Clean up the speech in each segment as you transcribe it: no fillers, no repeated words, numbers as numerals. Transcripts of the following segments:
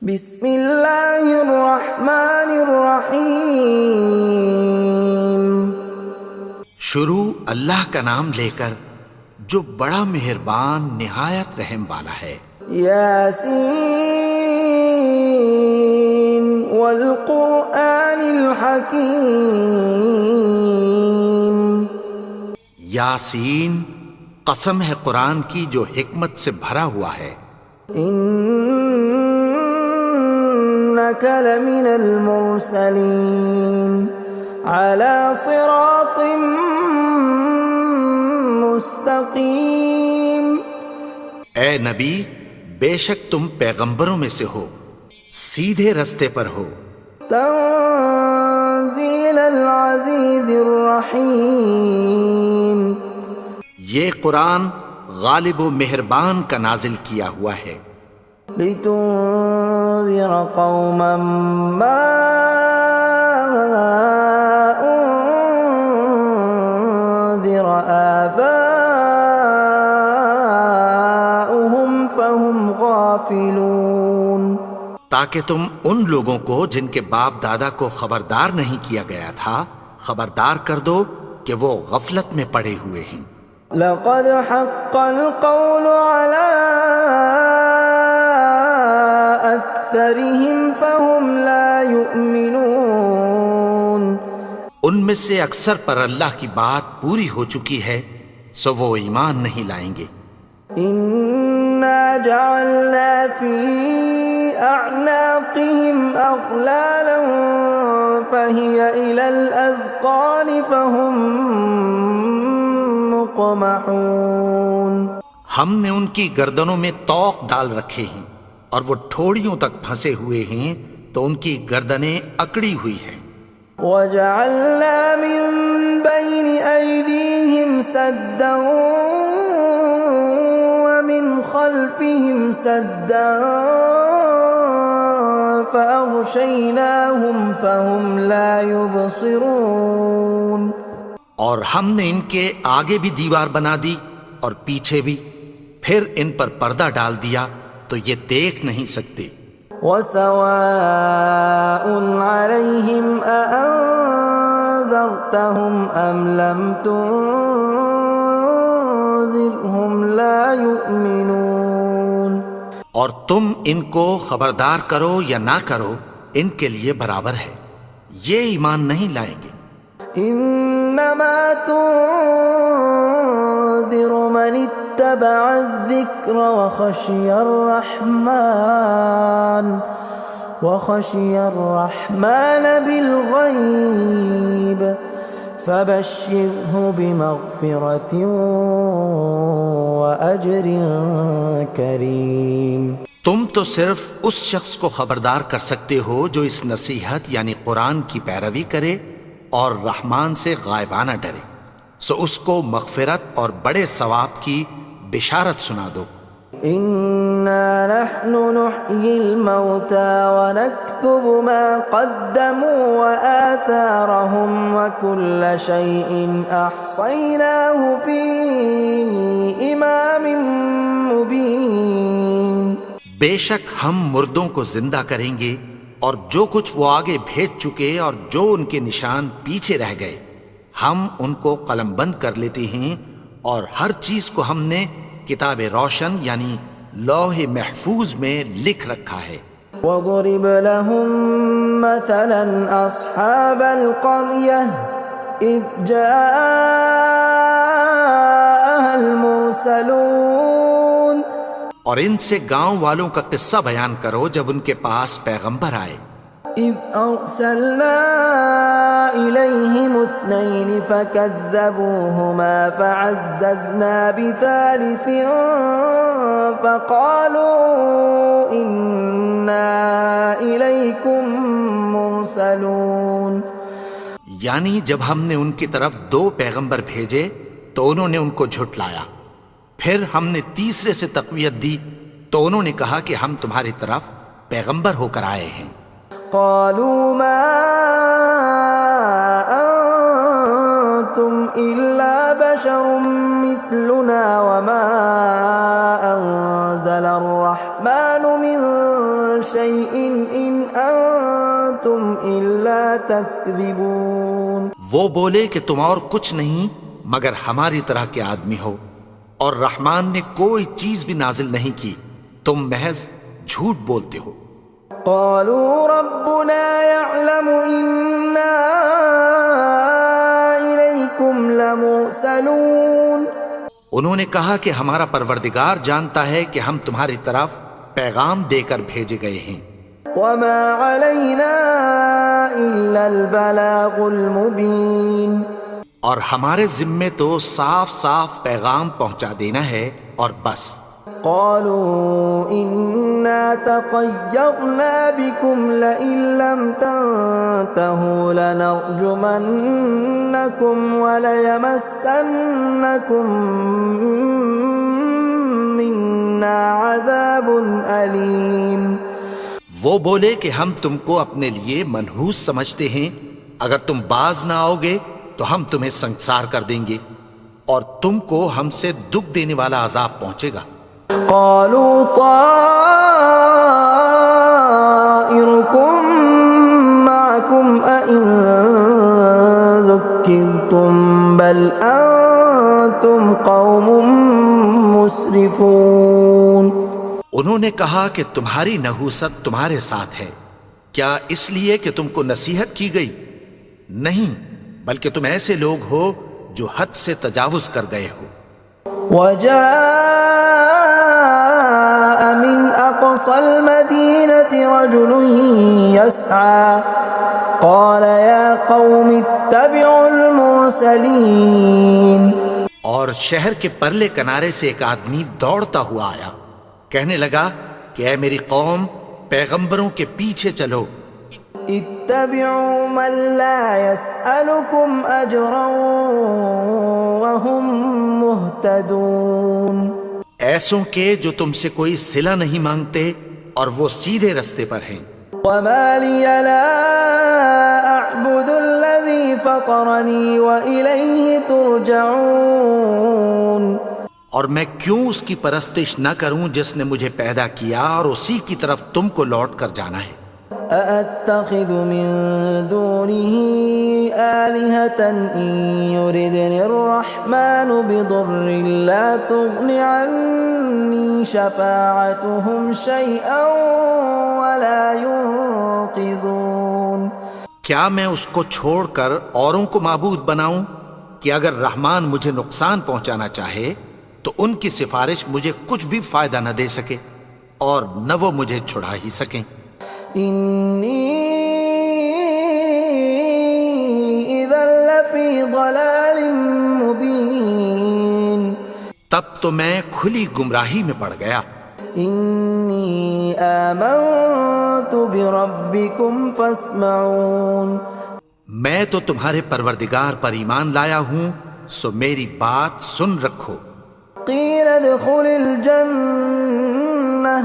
بسم اللہ الرحمن الرحیم۔ شروع اللہ کا نام لے کر جو بڑا مہربان نہایت رحم والا ہے۔ یاسین والقرآن الحکیم۔ یاسین، قسم ہے قرآن کی جو حکمت سے بھرا ہوا ہے۔ انک لمن المرسلین علی صراط مستقیم۔ اے نبی، بے شک تم پیغمبروں میں سے ہو، سیدھے رستے پر ہو۔ تنزیل العزیز الرحیم۔ یہ قرآن غالب و مہربان کا نازل کیا ہوا ہے۔ لتنذر قوما ما انذر آباؤهم فهم غافلون۔ تاکہ تم ان لوگوں کو جن کے باپ دادا کو خبردار نہیں کیا گیا تھا خبردار کر دو کہ وہ غفلت میں پڑے ہوئے ہیں۔ لقد حق القول على أكثرهم فهم لا يؤمنون۔ ان میں سے اکثر پر اللہ کی بات پوری ہو چکی ہے سو وہ ایمان نہیں لائیں گے۔ إنا جعلنا في أعناقهم أغلالا فهي إلى الأذقان فهم مقمحون۔ ہم نے ان کی گردنوں میں طوق ڈال رکھے ہیں اور وہ ٹھوڑیوں تک پھنسے ہوئے ہیں تو ان کی گردنیں اکڑی ہوئی ہیں۔ وَجَعَلْنَا مِن بَيْنِ أَيْدِيهِمْ سَدًّا وَمِنْ خَلْفِهِمْ سَدًّا فَأَغْشَيْنَاهُمْ فَهُمْ لَا يُبْصِرُونَ۔ اور ہم نے ان کے آگے بھی دیوار بنا دی اور پیچھے بھی، پھر ان پر پردہ ڈال دیا تو یہ دیکھ نہیں سکتے۔ وَسَوَاءٌ عَلَيْهِمْ أَأَنذَرْتَهُمْ أَمْ لَمْ تُنذِرْهُمْ لَا يُؤْمِنُونَ۔ اور تم ان کو خبردار کرو یا نہ کرو ان کے لیے برابر ہے، یہ ایمان نہیں لائیں گے۔ انما تنذر من اتبع الذکر وخشی الرحمن بالغیب فبشرہ بمغفرۃ واجر کریم۔ تم تو صرف اس شخص کو خبردار کر سکتے ہو جو اس نصیحت یعنی قرآن کی پیروی کرے اور رحمان سے غائبانہ ڈرے، سو اس کو مغفرت اور بڑے ثواب کی بشارت سنا دو۔ اِنَّا نَحْنُ نُحْيِي الْمَوْتَى وَنَكْتُبُ مَا قَدَّمُوا وَآثَارَهُمْ وَكُلَّ شَيْءٍ أَحْصَيْنَاهُ فِي إِمَامٍ مُبِينٍ۔ بے شک ہم مردوں کو زندہ کریں گے اور جو کچھ وہ آگے بھیج چکے اور جو ان کے نشان پیچھے رہ گئے ہم ان کو قلم بند کر لیتے ہیں، اور ہر چیز کو ہم نے کتاب روشن یعنی لوح محفوظ میں لکھ رکھا ہے۔ وَضُرِبْ لَهُم مَّثَلًا أَصْحَابَ الْقَرْيَةِ إِذْ جَاءَهَا الْمُرْسَلُونَ۔ اور ان سے گاؤں والوں کا قصہ بیان کرو جب ان کے پاس پیغمبر آئے۔ إِذْ أَرْسَلْنَا إِلَيْهِمُ اثْنَيْنِ فَكَذَّبُوهُمَا فَعَزَّزْنَا بِثَالِثٍ فَقَالُوا إِنَّا إِلَيْكُمْ مُرْسَلُونَ۔ یعنی جب ہم نے ان کی طرف دو پیغمبر بھیجے تو انہوں نے ان کو جھٹلایا، پھر ہم نے تیسرے سے تقویت دی تو انہوں نے کہا کہ ہم تمہاری طرف پیغمبر ہو کر آئے ہیں۔ قالوا ما انتم الا بشر مثلنا وما انزل الرحمن من شيء إن أنتم إلا تكذبون. وہ بولے کہ تم اور کچھ نہیں مگر ہماری طرح کے آدمی ہو، اور رحمان نے کوئی چیز بھی نازل نہیں کی، تم محض جھوٹ بولتے ہو. قالوا ربنا يعلم إنا إليكم لمرسلون. انہوں نے کہا کہ ہمارا پروردگار جانتا ہے کہ ہم تمہاری طرف پیغام دے کر بھیجے گئے ہیں. وما علينا إلا البلاغ المبين. اور ہمارے ذمے تو صاف صاف پیغام پہنچا دینا ہے اور بس. قالوا إنا تطيرنا بكم لئن لم تنتهوا لنرجمنكم وليمسنكم منا عذاب أليم. وہ بولے کہ ہم تم کو اپنے لیے منحوس سمجھتے ہیں، اگر تم باز نہ آؤ گے تو ہم تمہیں سنسار کر دیں گے اور تم کو ہم سے دکھ دینے والا عذاب پہنچے گا. قالوا طائركم معكم أئن ذكرتم بل أنتم قوم مسرفون. انہوں نے کہا کہ تمہاری نحوست تمہارے ساتھ ہے، کیا اس لیے کہ تم کو نصیحت کی گئی؟ نہیں، بلکہ تم ایسے لوگ ہو جو حد سے تجاوز کر گئے ہو. وجاء من أقصى المدينة رجل يسعى قال يا قوم اتبعوا المرسلين. اور شہر کے پرلے کنارے سے ایک آدمی دوڑتا ہوا آیا، کہنے لگا کہ اے میری قوم، پیغمبروں کے پیچھے چلو. اتبعوا من لا يسألكم أجرا وهم مهتدون. ایسوں کے جو تم سے کوئی صلہ نہیں مانگتے اور وہ سیدھے رستے پر ہیں. وما لي لا أعبد الذي فطرني وإليه ترجعون. اور میں کیوں اس کی پرستش نہ کروں جس نے مجھے پیدا کیا اور اسی کی طرف تم کو لوٹ کر جانا ہے. أأتخذ من دونه آلهة إن يردني الرحمن بضر لا تغن عني شفاعتهم شيئا ولا ينقذون. کیا میں اس کو چھوڑ کر اوروں کو معبود بناؤں کہ اگر رحمان مجھے نقصان پہنچانا چاہے تو ان کی سفارش مجھے کچھ بھی فائدہ نہ دے سکے اور نہ وہ مجھے چھڑا ہی سکیں. إني إذا لفي ضلال مبين. تب تو میں کھلی گمراہی میں پڑ گیا. إني آمنت بربكم فاسمعون. میں تو تمہارے پروردگار پر ایمان لایا ہوں، سو میری بات سن رکھو. قيل ادخل الجنة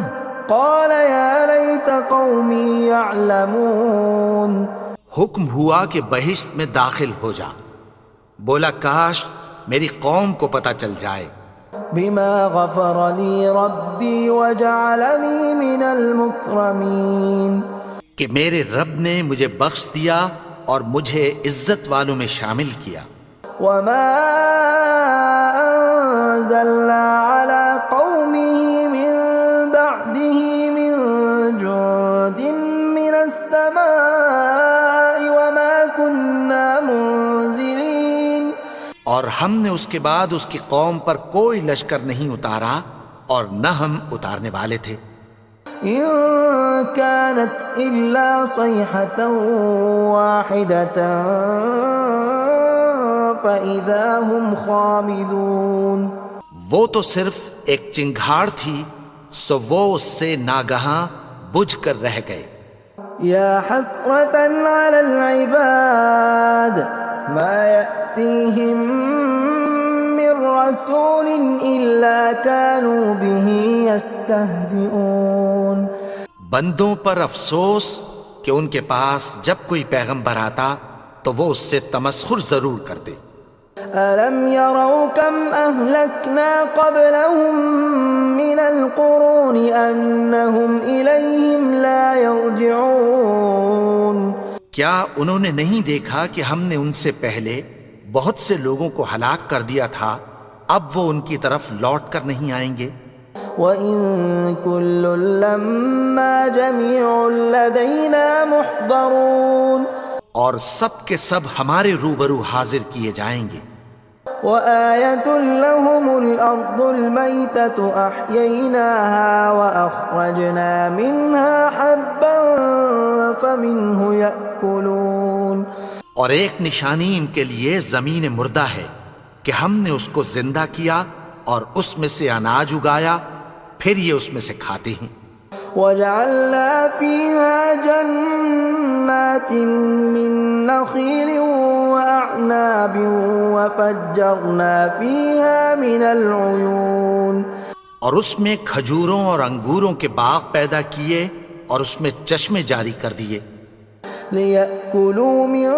قال يا ليت قومي يعلمون. حکم ہوا کہ بہشت میں داخل ہو جا. بولا کاش میری قوم کو پتہ چل جائے. بما غفر لي ربي وجعلني من المكرمين. کہ میرے رب نے مجھے بخش دیا اور مجھے عزت والوں میں شامل کیا. وما أنزلنا على قومه من بعده من جند من السماء وما كنا منزلين. اور ہم نے اس کے بعد اس کی قوم پر کوئی لشکر نہیں اتارا اور نہ ہم اتارنے والے تھے. إن كانت إلا صيحة واحدة فإذا هم خامدون. وہ تو صرف ایک چنگھاڑ تھی، سو وہ اس سے ناگہاں بجھ کر رہ گئے. يا حسرة على العباد ما يأتيهم من رسول إلا كانوا به يستهزئون. بندوں پر افسوس کہ ان کے پاس جب کوئی پیغمبر آتا تو وہ اس سے تمسخر ضرور کرتے. ألم يروا كم أهلكنا قبلهم من القرون أنهم إليهم لا يرجعون کیا انہوں نے نہیں دیکھا کہ ہم نے ان سے پہلے بہت سے لوگوں کو ہلاک کر دیا تھا، اب وہ ان کی طرف لوٹ کر نہیں آئیں گے؟ وَإِن كُلٌّ لَّمَّا جَمِيعٌ لَّدَيْنَا مُحْضَرُونَ اور سب کے سب ہمارے روبرو حاضر کیے جائیں گے۔ وَآيَةٌ لَّهُمُ الْأَرْضُ الْمَيْتَةُ أَحْيَيْنَاهَا وَأَخْرَجْنَا مِنْهَا حَبًّا فَمِنْهُ يَأْكُلُونَ اور ایک نشانی ان کے لیے زمین مردہ ہے کہ ہم نے اس کو زندہ کیا اور اس میں سے اناج اگایا، پھر یہ اس میں سے کھاتے ہیں۔ وَجَعَلْنَا فِيهَا جَنَّاتٍ مِّن نَّخِيلٍ وَأَعْنَابٍ وَفَجَّرْنَا فِيهَا مِنَ الْعُيُونِ اور اس میں کھجوروں اور انگوروں کے باغ پیدا کیے اور اس میں چشمے جاری کر دیے، لِيَأْكُلُوا مِن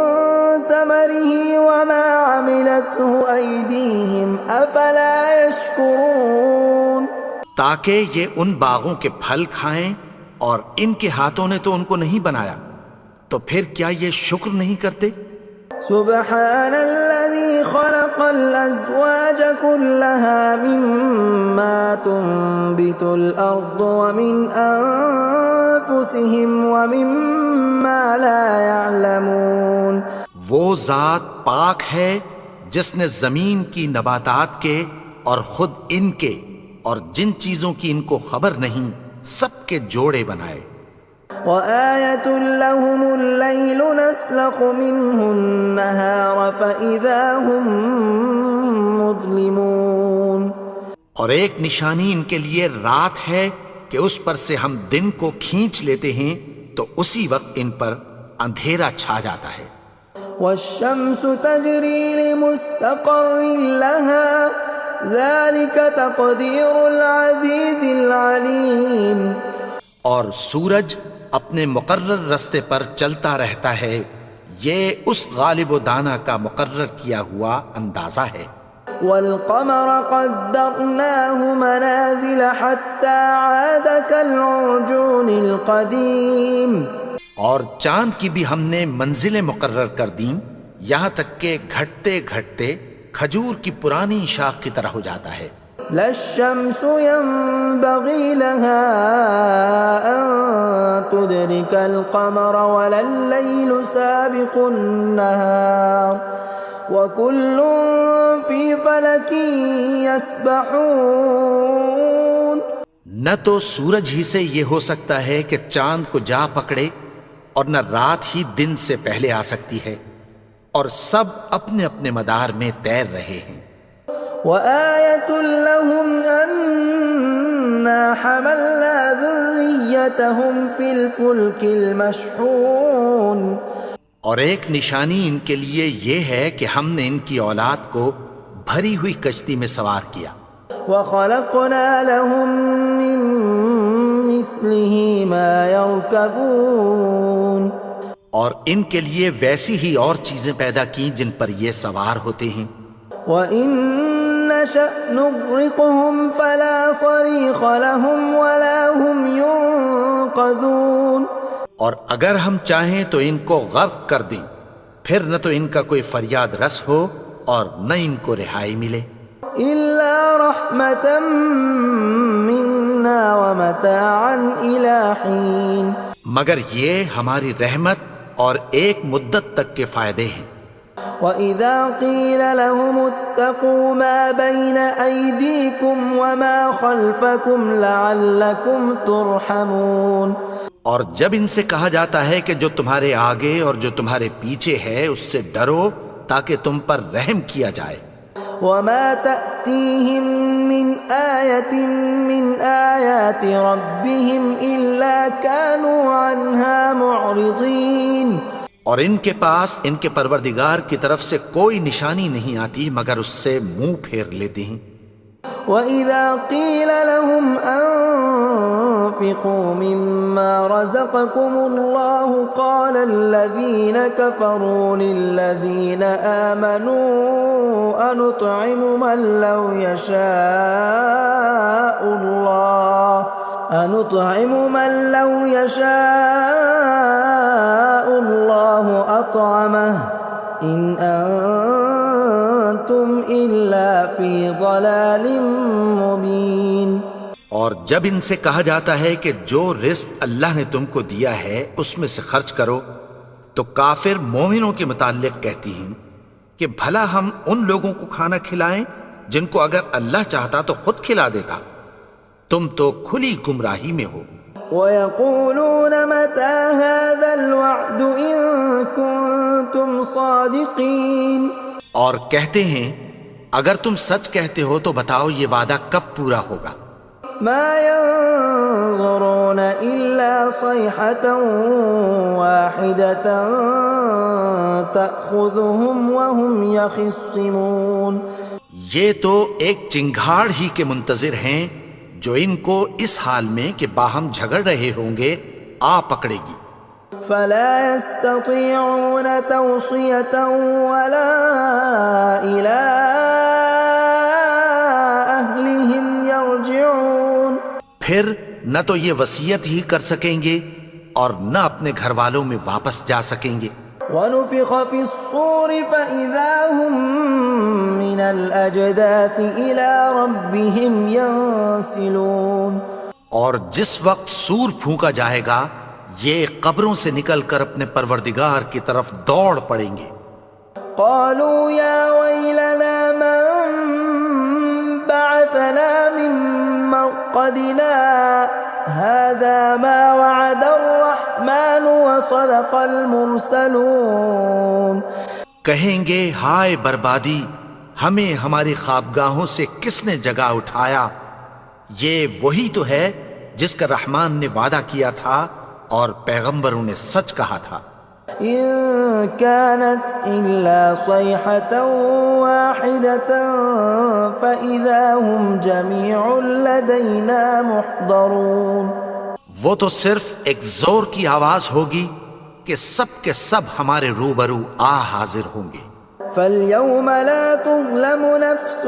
ثَمَرِهِ وَمَا عَمِلَتْهُ أَيْدِيهِمْ أَفَلَا يَشْكُرُونَ تاکہ یہ ان باغوں کے پھل کھائیں، اور ان کے ہاتھوں نے تو ان کو نہیں بنایا، تو پھر کیا یہ شکر نہیں کرتے؟ سبحان الذي خلق الأزواج كلها مما تنبت الأرض ومن أنفسهم ومما لا يعلمون وہ ذات پاک ہے جس نے زمین کی نباتات کے اور خود ان کے اور جن چیزوں کی ان کو خبر نہیں سب کے جوڑے بنائے۔ وَآيَةٌ لَّهُمُ اللَّيْلُ نَسْلَخُ مِنْهُ النَّهَارَ فَإِذَا هُم مُظْلِمُونَ اور ایک نشانی ان کے لیے رات ہے کہ اس پر سے ہم دن کو کھینچ لیتے ہیں تو اسی وقت ان پر اندھیرا چھا جاتا ہے۔ وَالشَّمْسُ تَجْرِي لِمُسْتَقَرٍّ لَّهَا ذَلِكَ تَقْدِيرُ الْعَزِيزِ الْعَلِيمِ اور سورج اپنے مقرر رستے پر چلتا رہتا ہے، یہ اس غالب و دانا کا مقرر کیا ہوا اندازہ ہے۔ وَالْقَمَرَ قَدَّرْنَاهُ مَنَازِلَ حَتَّى عَادَ كَالْعُرْجُونِ الْقَدِيمِ اور چاند کی بھی ہم نے منزلیں مقرر کر دیں، یہاں تک کہ گھٹتے گھٹتے کھجور کی پرانی شاخ کی طرح ہو جاتا ہے۔ لا الشمس ينبغي لها أن تدرك القمر ولا الليل سابق النهار وكل في فلك يسبحون نہ تو سورج ہی سے یہ ہو سکتا ہے کہ چاند کو جا پکڑے، اور نہ رات ہی دن سے پہلے آ سکتی ہے، اور سب اپنے اپنے مدار میں تیر رہے ہیں۔ وَآيَةٌ لَّهُمْ أَنَّا حَمَلْنَا ذُرِّيَّتَهُمْ فِي الْفُلْكِ الْمَشْحُونِ اور ایک نشانی ان کے لیے یہ ہے کہ ہم نے ان کی اولاد کو بھری ہوئی کشتی میں سوار کیا۔ وَخَلَقْنَا لَهُم مِّن مِّثْلِهِ مَا يَرْكَبُونَ اور ان کے لیے ویسی ہی اور چیزیں پیدا کی جن پر یہ سوار ہوتے ہیں۔ وَإِن نَّشَأْ نُغْرِقْهُمْ فَلَا صَرِيخَ لَهُمْ وَلَا هُمْ يُنقَذُونَ اور اگر ہم چاہیں تو ان کو غرق کر دیں، پھر نہ تو ان کا کوئی فریاد رس ہو اور نہ ان کو رہائی ملے۔ إِلَّا رَحْمَةً مِّنَّا وَمَتَاعًا إِلَىٰ حِينٍ مگر یہ ہماری رحمت اور ایک مدت تک کے فائدے ہیں۔ وَإِذَا قِيلَ لَهُمُ اتَّقُوا مَا بَيْنَ أَيْدِيكُمْ وَمَا خَلْفَكُمْ لَعَلَّكُمْ تُرْحَمُونَ اور جب ان سے کہا جاتا ہے کہ جو تمہارے آگے اور جو تمہارے پیچھے ہے اس سے ڈرو تاکہ تم پر رحم کیا جائے۔ وَمَا تَأْتِيهِم مِّنْ آيَةٍ مِّنْ آيَاتِ رَبِّهِمْ إِلَّا كَانُوا عَنْهَا مُعْرِضِينَ اور ان کے پاس ان کے پروردگار کی طرف سے کوئی نشانی نہیں آتی مگر اس سے منہ پھیر لیتے ہیں۔ وَإِذَا قِيلَ لَهُمْ وأنفقوا مما رزقكم الله قال الذين كفروا للذين آمنوا أنطعم من لو يشاء الله أطعمه إن أنتم إلا في ضلال مبين۔ اور جب ان سے کہا جاتا ہے کہ جو رزق اللہ نے تم کو دیا ہے اس میں سے خرچ کرو، تو کافر مومنوں کے متعلق کہتی ہیں کہ بھلا ہم ان لوگوں کو کھانا کھلائیں جن کو اگر اللہ چاہتا تو خود کھلا دیتا، تم تو کھلی گمراہی میں ہو۔ وَيَقُولُونَ مَتَى هَذَا الْوَعْدُ إِن كُنتُمْ صَادِقِينَ، اور کہتے ہیں اگر تم سچ کہتے ہو تو بتاؤ یہ وعدہ کب پورا ہوگا۔ مَا يَنظُرُونَ إِلَّا صَيْحَةً وَاحِدَةً تَأْخُذُهُمْ وَهُمْ يَخِصِّمُونَ، یہ تو ایک چنگھاڑ ہی کے منتظر ہیں جو ان کو اس حال میں کہ باہم جھگڑ رہے ہوں گے آ پکڑے گی۔ فَلَا يَسْتَطِيعُونَ تَوْصِيَةً وَلَا إِلَىٰ أَهْلِهِمْ يَرْجِعُونَ، پھر نہ تو یہ وصیت ہی کر سکیں گے اور نہ اپنے گھر والوں میں واپس جا سکیں گے۔ وَنُفِخَ فِي الصُّورِ فَإِذَا هُم مِّنَ الْأَجْدَاثِ إِلَىٰ رَبِّهِمْ يَنسِلُونَ، اور جس وقت سور پھونکا جائے گا یہ قبروں سے نکل کر اپنے پروردگار کی طرف دوڑ پڑیں گے۔ قالوا يا ويلنا من بعثنا من مرقدنا هذا ما وعد الرحمن وصدق المرسلون، کہیں گے ہائے بربادی، ہمیں ہماری خوابگاہوں سے کس نے جگا اٹھایا، یہ وہی تو ہے جس کا رحمان نے وعدہ کیا تھا اور پیغمبروں نے سچ کہا تھا۔ إن كانت إلا صيحة واحدة فإذا هم جميع لدينا محضرون، وہ تو صرف ایک زور کی آواز ہوگی کہ سب کے سب ہمارے روبرو آ حاضر ہوں گے۔ فَالْيَوْمَ لَا تُظْلَمُ نَفْسٌ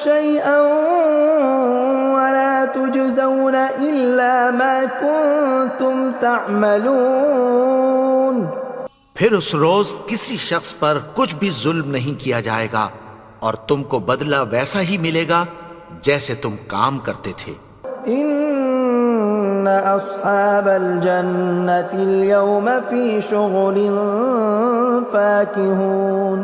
شَيْئًا وَلَا تُجْزَوْنَ إِلَّا مَا كُنتُمْ تَعْمَلُونَ، پھر اس روز کسی شخص پر کچھ بھی ظلم نہیں کیا جائے گا اور تم کو بدلہ ویسا ہی ملے گا جیسے تم کام کرتے تھے۔ إِنَّ أَصْحَابَ الْجَنَّةِ الْيَوْمَ فِي شُغُلٍ فَاكِهُونَ،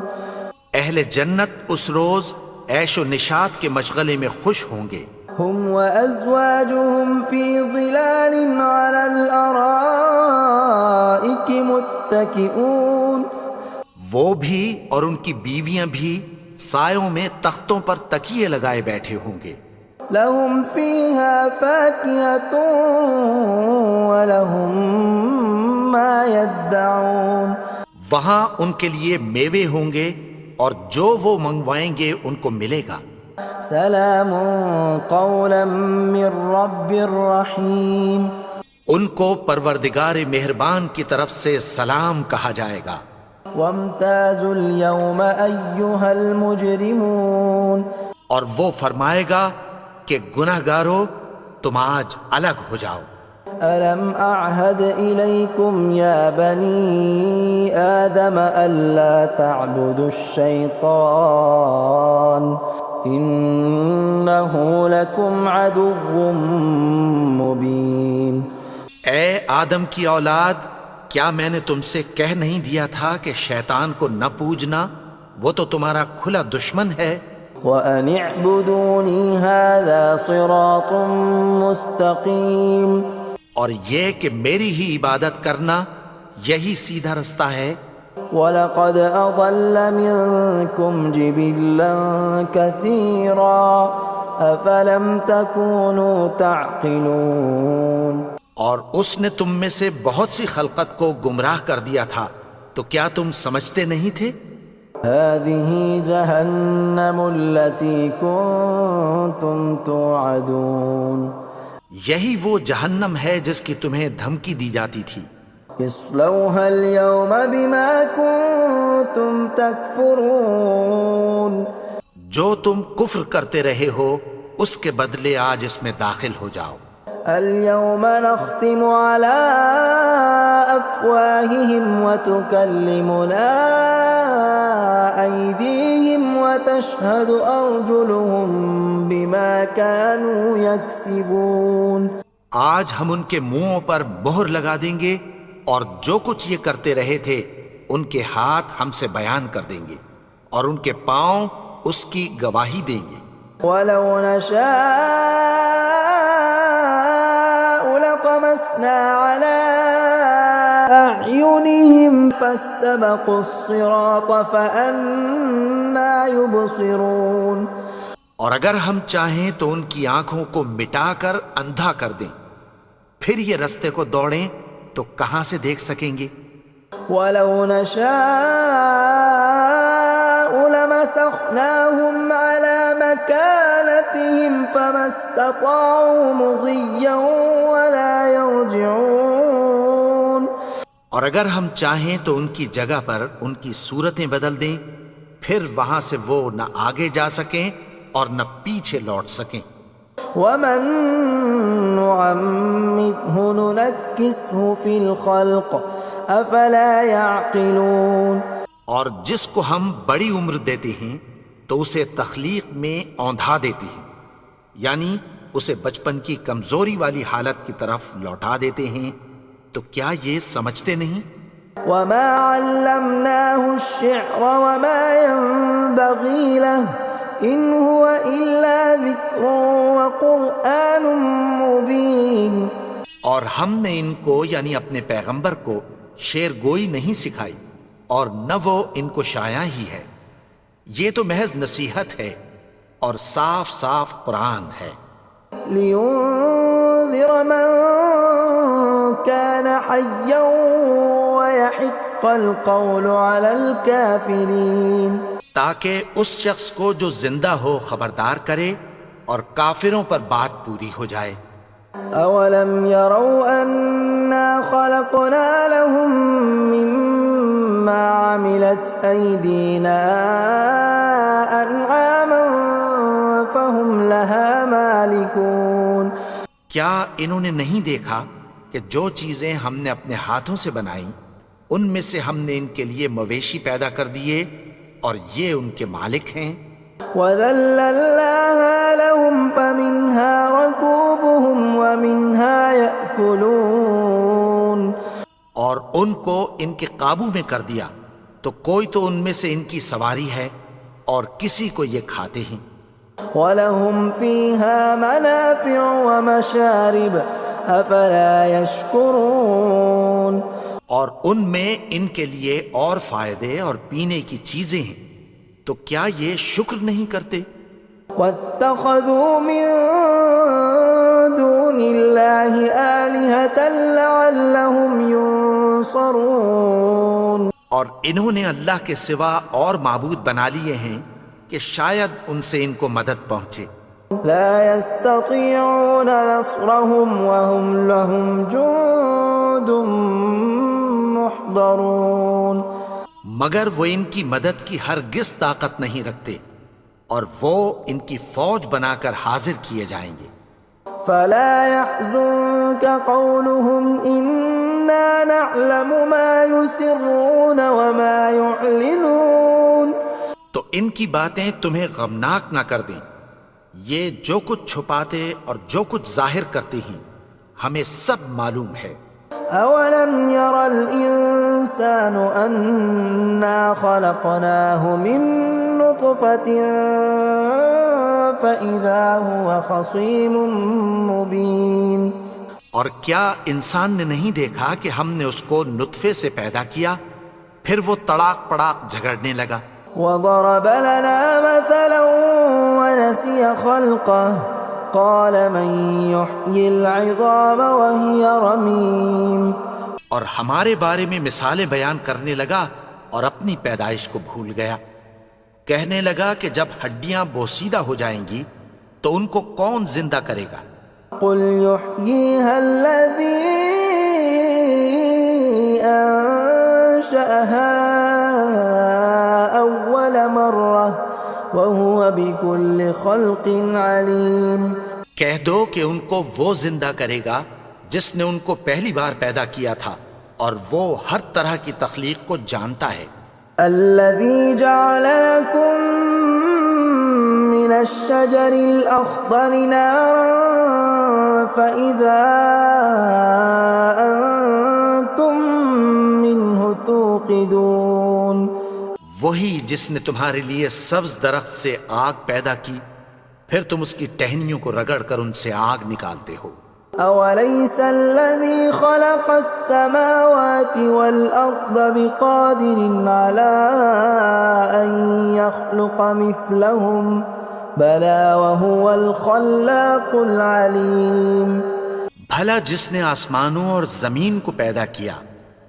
اہل جنت اس روز عیش و نشاط کے مشغلے میں خوش ہوں گے۔ هُمْ وَأَزْوَاجُهُمْ فِي ظِلَالٍ عَلَى الْأَرَائِكِ مُتَّكِئُونَ، وہ بھی اور ان کی بیویاں بھی سایوں میں تختوں پر تکیے لگائے بیٹھے ہوں گے۔ لَهُمْ فِيهَا فَاكِهَةٌ وَلَهُمْ مَا يَدَّعُونَ، وہاں ان کے لیے میوے ہوں گے اور جو وہ منگوائیں گے ان کو ملے گا۔ سلام قولا من رب الرحیم، ان کو پروردگار مہربان کی طرف سے سلام کہا جائے گا۔ وامتازوا اليوم ایھا المجرمون، اور وہ فرمائے گا کہ گنہگارو تم آج الگ ہو جاؤ۔ ألم أعهد إليكم يا بني آدم ألا تعبدوا الشيطان إنه لكم عدو مبين۔ اے آدم کی اولاد، کیا میں نے تم سے کہہ نہیں دیا تھا کہ شیطان کو نہ پوجنا، وہ تو تمہارا کھلا دشمن ہے۔ وَأَنِ اعْبُدُونِي هَذَا صِرَاطٌ مُسْتَقِيمٌ، اور یہ کہ میری ہی عبادت کرنا یہی سیدھا رستہ ہے۔ وَلَقَدْ أَضَلَّ مِنْكُمْ جِبِلًّا كَثِيرًا أَفَلَمْ تَكُونُوا تَعْقِلُونَ، اور اس نے تم میں سے بہت سی خلقت کو گمراہ کر دیا تھا، تو کیا تم سمجھتے نہیں تھے؟ هَذِهِ جَهَنَّمُ الَّتِي كُنْتُمْ تُوعَدُونَ، یہی وہ جہنم ہے جس کی تمہیں دھمکی دی جاتی تھی. اصلوها اليوم بما كنتم تكفرون. جو تم کفر کرتے رہے ہو اس کے بدلے آج اس میں داخل ہو جاؤ. اليوم نختم على أفواههم وتكلمنا أيديهم وتشهد أرجلهم بما كانوا يكسبون. آج ہم ان کے منہوں پر مہر لگا دیں گے اور جو کچھ یہ کرتے رہے تھے ان کے ہاتھ ہم سے بیان کر دیں گے اور ان کے پاؤں اس کی گواہی دیں گے. ولو نشاء لطمسنا على أعينهم فاستبقوا الصراط فأنى يبصرون. اور اگر ہم چاہیں تو ان کی آنکھوں کو مٹا کر اندھا کر دیں، پھر یہ رستے کو دوڑیں تو کہاں سے دیکھ سکیں گے. ولو نشاء لمسخناهم على مكانتهم فما استطاعوا مضيا ولا يرجعون. اور اگر ہم چاہیں تو ان کی جگہ پر ان کی صورتیں بدل دیں، پھر وہاں سے وہ نہ آگے جا سکیں اور نہ پیچھے لوٹ سکیں. ومن نعمره ننكسه في الخلق افلا يعقلون. اور جس کو ہم بڑی عمر دیتے ہیں تو اسے تخلیق میں اوندھا دیتے ہیں، یعنی اسے بچپن کی کمزوری والی حالت کی طرف لوٹا دیتے ہیں. تو کیا یہ سمجھتے نہیں؟ وما علمناه الشعر وما ينبغي له ان هو الا ذکر وقرآن مبین. اور ہم نے ان کو یعنی اپنے پیغمبر کو شعر گوئی نہیں سکھائی اور نہ وہ ان کو شایع ہی ہے، یہ تو محض نصیحت ہے اور صاف صاف قرآن ہے. لینذر من كان حیا ويحق القول على الكافرین. تاکہ اس شخص کو جو زندہ ہو خبردار کرے اور کافروں پر بات پوری ہو جائے. اولم يروا انا خلقنا لهم مما عملت ايدينا انعاما فهم لها مالكون. کیا انہوں نے نہیں دیکھا کہ جو چیزیں ہم نے اپنے ہاتھوں سے بنائیں ان میں سے ہم نے ان کے لیے مویشی پیدا کر دیے اور یہ ان کے مالک ہیں. وَذَلَّلْنَاهَا لَهُمْ فَمِنْهَا رَكُوبُهُمْ وَمِنْهَا يَأْكُلُونَ. اور ان کو ان کے قابو میں کر دیا تو کوئی تو ان میں سے ان کی سواری ہے اور کسی کو یہ کھاتے ہیں. وَلَهُمْ فِيهَا مَنَافِعُ وَمَشَارِبُ أَفَلَا يَشْكُرُونَ. اور ان میں ان کے لیے اور فائدے اور پینے کی چیزیں ہیں، تو کیا یہ شکر نہیں کرتے؟ وَاتَّخَذُوا مِن دُونِ اللَّهِ آلِهَةً لَعَلَّهُمْ يُنصَرُونَ. اور انہوں نے اللہ کے سوا اور معبود بنا لیے ہیں کہ شاید ان سے ان کو مدد پہنچے. لا يستطيعون نصرهم وهم لهم جند محضرون. مگر وہ ان کی مدد کی ہرگز طاقت نہیں رکھتے اور وہ ان کی فوج بنا کر حاضر کیے جائیں گے. فلا يحزنك قولهم إنا نعلم ما يسرون وما يعلنون. تو ان کی باتیں تمہیں غمناک نہ کر دیں، یہ جو کچھ چھپاتے اور جو کچھ ظاہر کرتے ہیں ہمیں سب معلوم ہے. اولم ير الانسان انا خلقناه من نطفة فاذا هو خصيم مبين. اور کیا انسان نے نہیں دیکھا کہ ہم نے اس کو نطفے سے پیدا کیا پھر وہ تڑاک پڑاک جھگڑنے لگا. وضرب لنا مثلا ونسي خلقه قال من يحيي العظام وهي رميم. اور ہمارے بارے میں مثالیں بیان کرنے لگا اور اپنی پیدائش کو بھول گیا. کہنے لگا کہ جب ہڈیاں بوسیدہ ہو جائیں گی تو ان کو کون زندہ کرے گا قل يحييها الذي أنشأها أول مرة وهو بكل خلق عليم۔ کہہ دو کہ ان کو وہ زندہ کرے گا جس نے ان کو پہلی بار پیدا کیا تھا، اور وہ ہر طرح کی تخلیق کو جانتا ہے۔ الذي جعل لكم من الشجر الأخضر نارا فإذا أنتم منه توقدون، وہی جس نے تمہارے لیے سبز درخت سے آگ پیدا کی، پھر تم اس کی ٹہنیوں کو رگڑ کر ان سے آگ نکالتے ہو۔ أوليس الذي خلق السماوات والأرض بقادر على أن يخلق مثلهم بلى وهو الخلاق العليم۔ بھلا جس نے آسمانوں اور زمین کو پیدا کیا،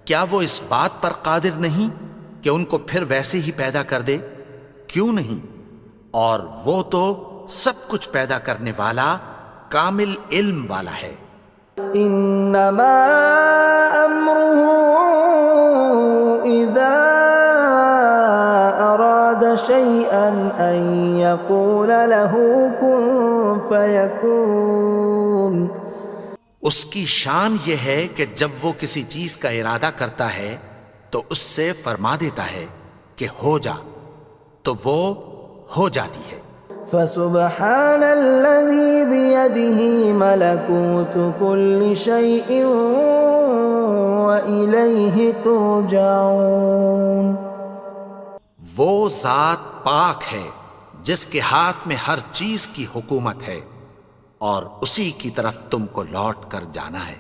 کیا وہ اس بات پر قادر نہیں کہ ان کو پھر ویسے ہی پیدا کر دے؟ کیوں نہیں؟ اور وہ تو سب کچھ پیدا کرنے والا، کامل علم والا ہے۔ انما امره اذا اراد شيئا ان يقول له كن فيكون۔ اس کی شان یہ ہے کہ جب وہ کسی چیز کا ارادہ کرتا ہے تو اس سے فرما دیتا ہے کہ ہو جا، تو وہ ہو جاتی ہے۔ فسبحان الذي بيده ملكوت كل شيء وإليه ترجعون۔ وہ ذات پاک ہے جس کے ہاتھ میں ہر چیز کی حکومت ہے، اور اسی کی طرف تم کو لوٹ کر جانا ہے۔